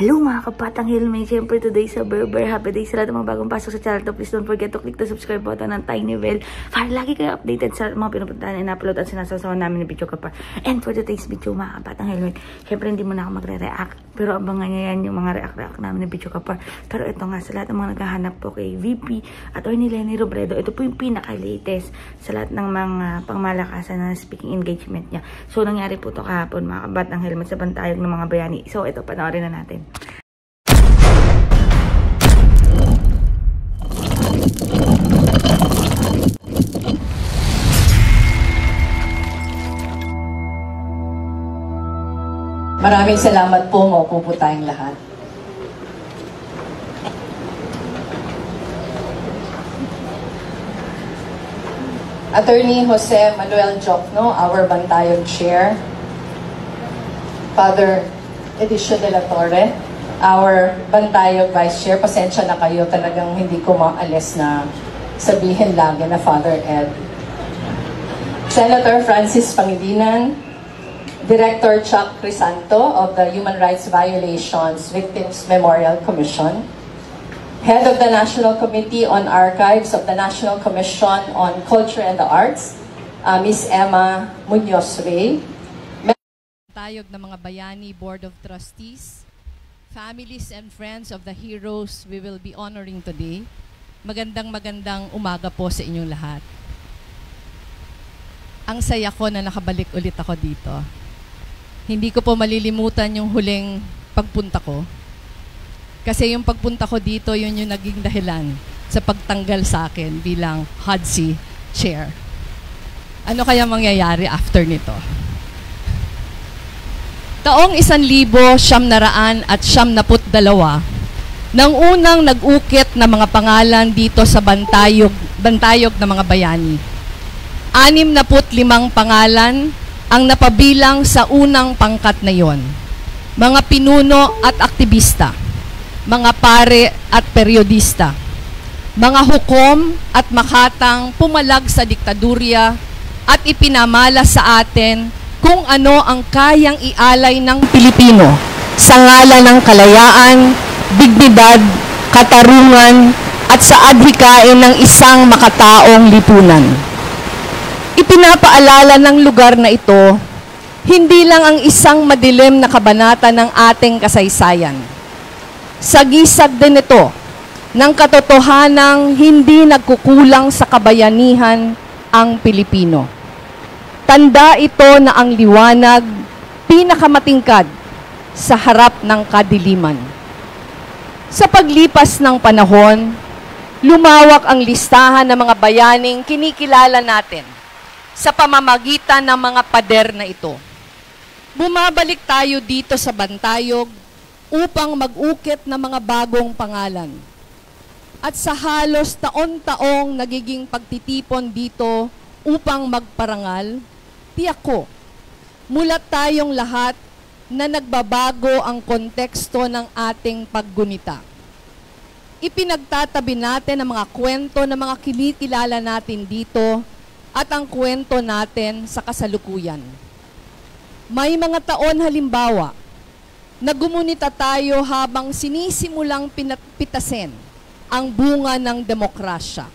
Hello mga kapatang helmet, siyempre today sa Berber, happy day sa lahat ng mga bagong pasok sa channel to. Please don't forget to click the subscribe button ng tiny bell para lagi kayo updated sa mga pinupuntahan and upload at sinasasawa namin ng video kapar. And for today's video mga kapatang helmet, siyempre hindi mo na ako magre-react, pero abangan nyo yan yung mga react namin ng video kapar. Pero ito nga, sa lahat ng mga naghahanap po kay VP at Atty. Leni Robredo, ito po yung pinaka-latest sa lahat ng mga pangmalakasan na speaking engagement niya. So nangyari po ito kahapon mga kapatang helmet sa Bantayog ng mga bayani. So ito, panoorin na natin. Maraming salamat po, maupo po tayong lahat. Attorney Jose Manuel Jokno, our Bantayog Chair. Father Edicio de la Torre, our Bantayog Vice Chair. Pasensya na kayo, talagang hindi ko maalis na sabihin lagi na Father Ed. Senator Francis Pangilinan, Director Chuck Crisanto of the Human Rights Violations Victims Memorial Commission, Head of the National Committee on Archives of the National Commission on Culture and the Arts, Ms. Emma Munoz-Rey, Tayog ng mga Bayani Board of Trustees, families and friends of the heroes we will be honoring today. Magandang umaga po sa inyong lahat. Ang saya ko na nakabalik ulit ako dito. Hindi ko po malilimutan yung huling pagpunta ko. Kasi yung pagpunta ko dito, yun yung naging dahilan sa pagtanggal sa akin bilang HODC Chair. Ano kaya mangyayari after nito? Taong 1992 nang unang nag-ukit na mga pangalan dito sa Bantayog ng mga bayani. 65 pangalan ang napabilang sa unang pangkat na yon. Mga pinuno at aktivista, mga pare at periodista, mga hukom at makatang pumalag sa diktadurya at ipinamala sa atin kung ano ang kayang ialay ng Pilipino sa ngalan ng kalayaan, dignidad, katarungan at sa adhikain ng isang makataong lipunan. Ipinapaalala ng lugar na ito, hindi lang ang isang madilim na kabanata ng ating kasaysayan. Sagisag din ito ng katotohanang hindi nagkukulang sa kabayanihan ang Pilipino. Tanda ito na ang liwanag pinakamatingkad sa harap ng kadiliman. Sa paglipas ng panahon, lumawak ang listahan ng mga bayaning kinikilala natin sa pamamagitan ng mga pader na ito. Bumabalik tayo dito sa Bantayog upang mag-ukit ng mga bagong pangalan. At sa halos taon-taong nagiging pagtitipon dito upang magparangal, tiyak ko, mulat tayong lahat na nagbabago ang konteksto ng ating paggunita. Ipinagtatabi natin ang mga kwento ng mga kinikilala natin dito at ang kwento natin sa kasalukuyan. May mga taon halimbawa na gumunita tayo habang sinisimulang pitasin ang bunga ng demokrasya.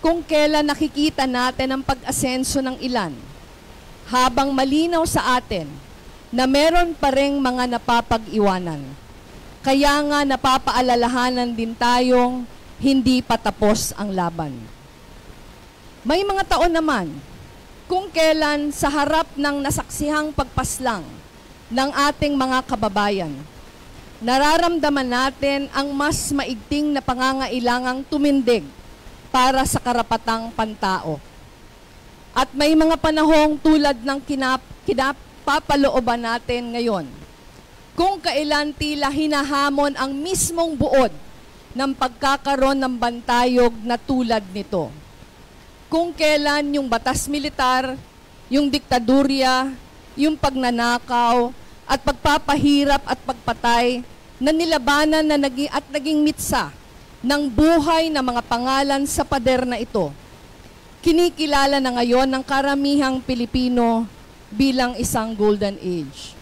Kung kailan nakikita natin ang pag-asenso ng ilan, habang malinaw sa atin na meron pa ring mga napapag-iwanan. Kaya nga napapaalalahanan din tayong hindi pa tapos ang laban. May mga taon naman kung kailan sa harap ng nasaksihang pagpaslang ng ating mga kababayan, nararamdaman natin ang mas maigting na pangangailangang tumindig para sa karapatang pantao. At may mga panahong tulad ng kinapapalooban natin ngayon, kung kailan tila hinahamon ang mismong buod ng pagkakaroon ng bantayog na tulad nito. Kung kailan yung batas militar, yung diktadurya, yung pagnanakaw, at pagpapahirap at pagpatay na nilabanan na naging mitsa ng buhay ng mga pangalan sa pader na ito. Kinikilala na ngayon ng karamihang Pilipino bilang isang golden age.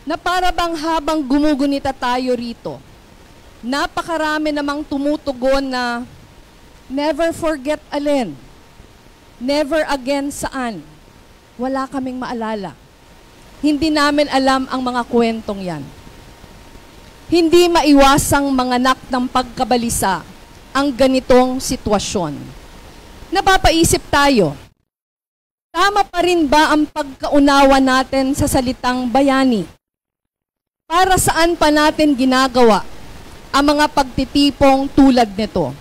na para bang habang gumugunita tayo rito, napakarami namang tumutugon na never forget alin, never again saan. Wala kaming maalala. Hindi namin alam ang mga kwentong yan. Hindi maiwasang manganak ng pagkabalisa ang ganitong sitwasyon. Napapaisip tayo, tama pa rin ba ang pagkaunawa natin sa salitang bayani? Para saan pa natin ginagawa ang mga pagtitipong tulad nito?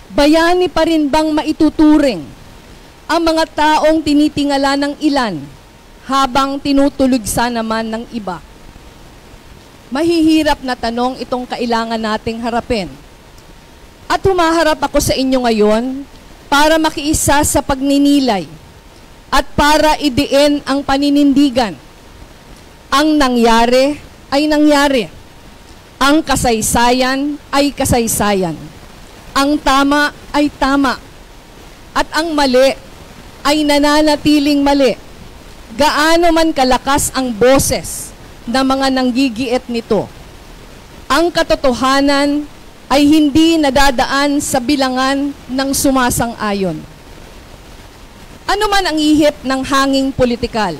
Bayani pa rin bang maituturing ang mga taong tinitingala ng ilan habang tinutulugsa naman ng iba? Mahihirap na tanong itong kailangan nating harapin. At humaharap ako sa inyo ngayon para makiisa sa pagninilay at para idiin ang paninindigan. Ang nangyari ay nangyari. Ang kasaysayan ay kasaysayan. Ang tama ay tama. At ang mali ay nananatiling mali. Gaano man kalakas ang boses ng mga nanggigiit nito. Ang katotohanan ay hindi nadadaan sa bilangan ng sumasang-ayon. Ano man ang ihip ng hanging politikal,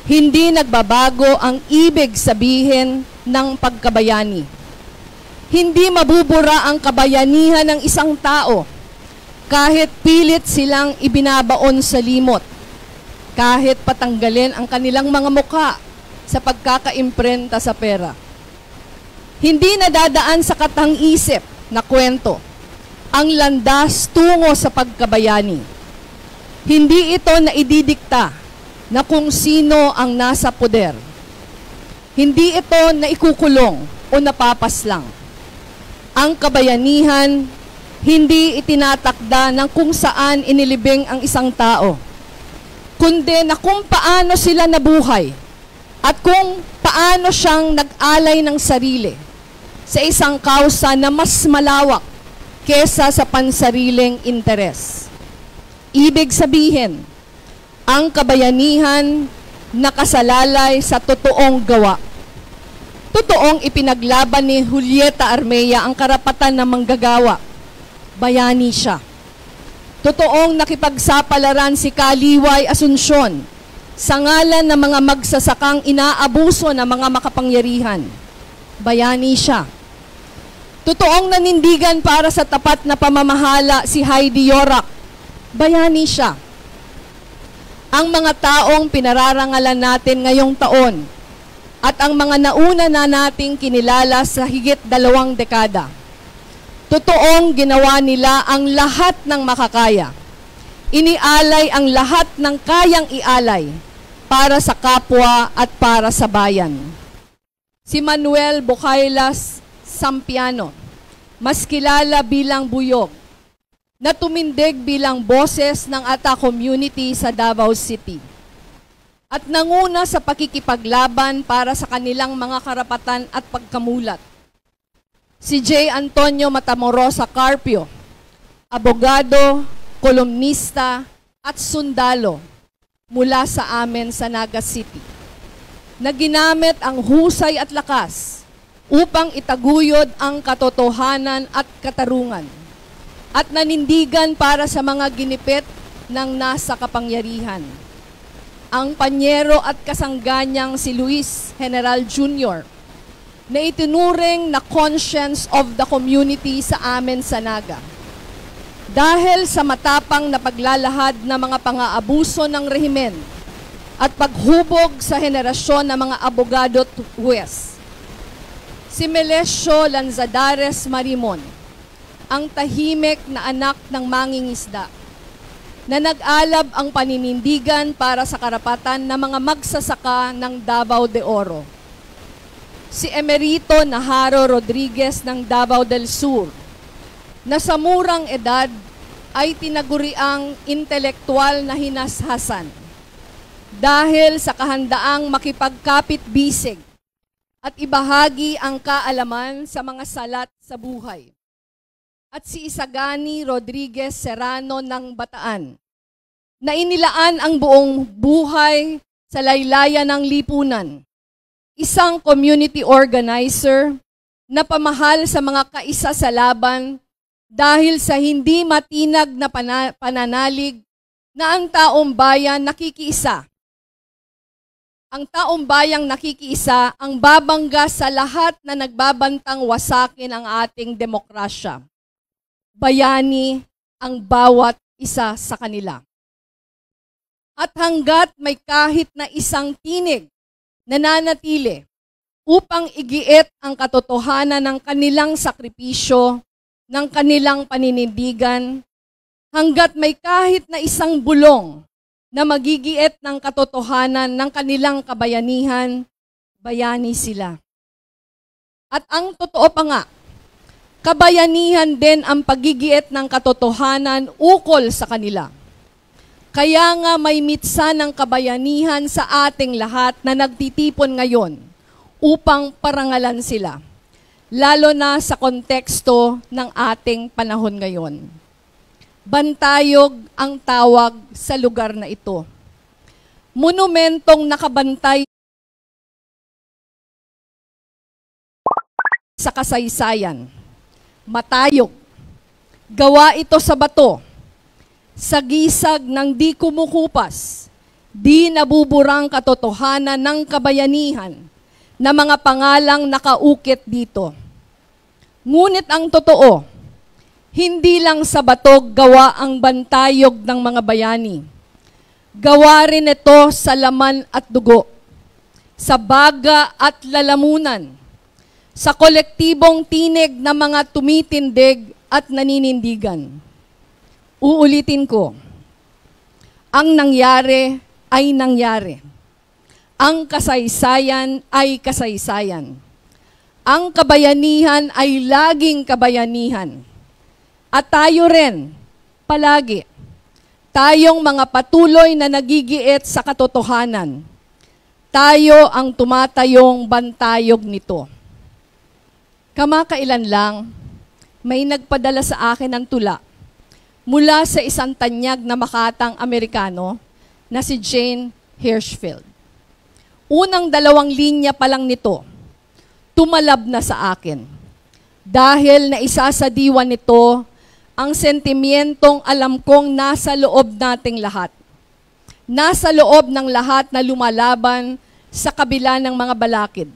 hindi nagbabago ang ibig sabihin ng pagkabayani. Hindi mabubura ang kabayanihan ng isang tao kahit pilit silang ibinabaon sa limot, kahit patanggalin ang kanilang mga mukha sa pagkakaimprenta sa pera. Hindi nadadaan sa katang-isip na kwento ang landas tungo sa pagkabayani. Hindi ito na ididikta na kung sino ang nasa poder. Hindi ito na ikukulong o napapaslang. Ang kabayanihan, hindi itinatakda ng kung saan inilibing ang isang tao, kundi na kung paano sila nabuhay at kung paano siyang nag-alay ng sarili sa isang kausa na mas malawak kesa sa pansariling interes. Ibig sabihin, ang kabayanihan nakasalalay sa totoong gawa. Totoong ipinaglaban ni Julieta Armea ang karapatan ng manggagawa. Bayani siya. Totoong nakipagsapalaran si Kaliway Asuncion sa ngalan ng mga magsasakang inaabuso ng mga makapangyarihan. Bayani siya. Totoong nanindigan para sa tapat na pamamahala si Heidi Yorak. Bayani siya. Ang mga taong pinararangalan natin ngayong taon at ang mga nauna na nating kinilala sa higit 2 dekada. Totoong ginawa nila ang lahat ng makakaya. Inialay ang lahat ng kayang ialay para sa kapwa at para sa bayan. Si Manuel Bocaylas Sampiano, mas kilala bilang Buyog, na tumindig bilang boses ng Ata community sa Davao City at nanguna sa pakikipaglaban para sa kanilang mga karapatan at pagkamulat. Si J. Antonio Matamorosa Carpio, abogado, kolumnista at sundalo mula sa amin sa Naga City, na ginamit ang husay at lakas upang itaguyod ang katotohanan at katarungan at nanindigan para sa mga ginipit ng nasa kapangyarihan. Ang panyero at kasangganyang si Luis General Jr. na itinuring na conscience of the community sa amin sa Naga. Dahil sa matapang na paglalahad ng mga pang-aabuso ng rehimen at paghubog sa henerasyon ng mga abogado at huwes. Si Melesio Lanzadares Marimon, ang tahimik na anak ng mangingisda, na nag-alab ang paninindigan para sa karapatan ng mga magsasaka ng Davao de Oro. Si Emerito Naharo Rodriguez ng Davao del Sur, na sa murang edad ay tinaguriang intelektual na hinashasan dahil sa kahandaang makipagkapit-bisig at ibahagi ang kaalaman sa mga salat sa buhay. At si Isagani Rodriguez Serrano ng Bataan, na inilaan ang buong buhay sa laylayan ng lipunan isang community organizer na pamahal sa mga kaisa sa laban dahil sa hindi matinag na pananalig na ang taong bayan nakikiisa. Ang taong bayang nakikiisa ang babangga sa lahat na nagbabantang wasakin ang ating demokrasya. Bayani ang bawat isa sa kanila. At hanggat may kahit na isang tinig na nanatili upang igiit ang katotohanan ng kanilang sakripisyo, ng kanilang paninindigan, hanggat may kahit na isang bulong na magigiit ng katotohanan ng kanilang kabayanihan, bayani sila. At ang totoo pa nga, kabayanihan din ang pagigiit ng katotohanan ukol sa kanila. Kaya nga may mitsa ng kabayanihan sa ating lahat na nagtitipon ngayon upang parangalan sila, lalo na sa konteksto ng ating panahon ngayon. Bantayog ang tawag sa lugar na ito. Monumentong nakabantay sa kasaysayan. Matayog. Gawa ito sa bato. Sa gisag ng di kumukupas, di nabuburang katotohanan ng kabayanihan na mga pangalang nakaukit dito. Ngunit ang totoo, hindi lang sa bato gawa ang bantayog ng mga bayani. Gawa rin ito sa laman at dugo, sa baga at lalamunan, sa kolektibong tinig ng mga tumitindig at naninindigan. Uulitin ko, ang nangyari ay nangyari. Ang kasaysayan ay kasaysayan. Ang kabayanihan ay laging kabayanihan. At tayo rin, palagi, tayong mga patuloy na nagigiit sa katotohanan. Tayo ang tumatayong bantayog nito. Kamakailan lang, may nagpadala sa akin ng tula mula sa isang tanyag na makatang Amerikano na si Jane Hirschfeld. Unang 2 linya pa lang nito, tumalab na sa akin. Dahil naisasadiwan nito ang sentimentong alam kong nasa loob nating lahat. Nasa loob ng lahat na lumalaban sa kabila ng mga balakid.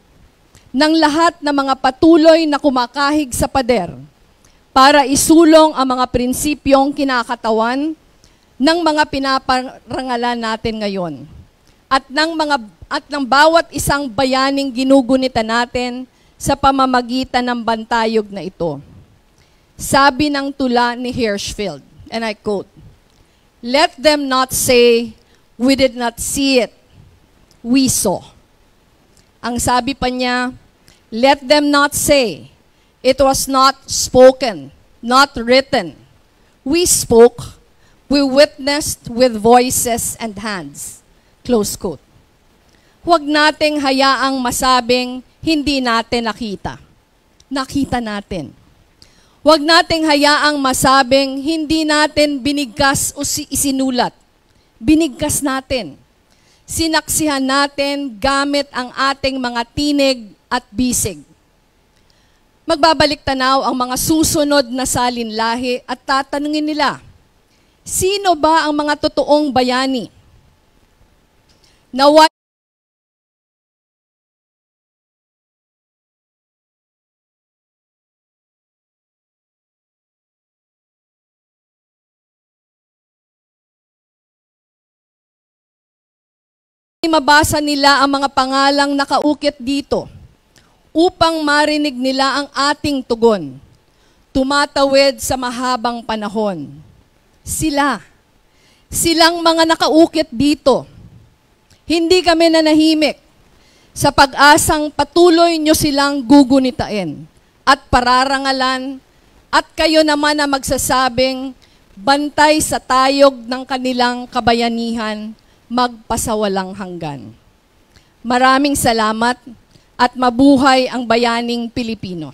Ng lahat na mga patuloy na kumakahig sa pader para isulong ang mga prinsipyong kinakatawan ng mga pinaparangalan natin ngayon. At ng bawat isang bayaning ginugunita natin sa pamamagitan ng bantayog na ito. Sabi ng tula ni Hirschfeld, and I quote, "Let them not say, we did not see it, we saw." Ang sabi pa niya, let them not say, it was not spoken, not written. We spoke, we witnessed with voices and hands. Close quote. Huwag nating hayaang masabing hindi natin nakita. Nakita natin. Huwag nating hayaang masabing hindi natin binigkas o isinulat. Binigkas natin. Sinaksihan natin gamit ang ating mga tinig at bisig. Magbabalik tanaw ang mga susunod na salinlahi at tatanungin nila, sino ba ang mga totoong bayani? Nawa mabasa nila ang mga pangalang nakaukit dito upang marinig nila ang ating tugon. Tumatawid sa mahabang panahon. Silang mga nakaukit dito. Hindi kami nanahimik sa pag-asang patuloy nyo silang gugunitain at pararangalan at kayo naman na magsasabing bantay sa tayog ng kanilang kabayanihan magpasawalang hanggan. Maraming salamat at mabuhay ang bayaning Pilipino.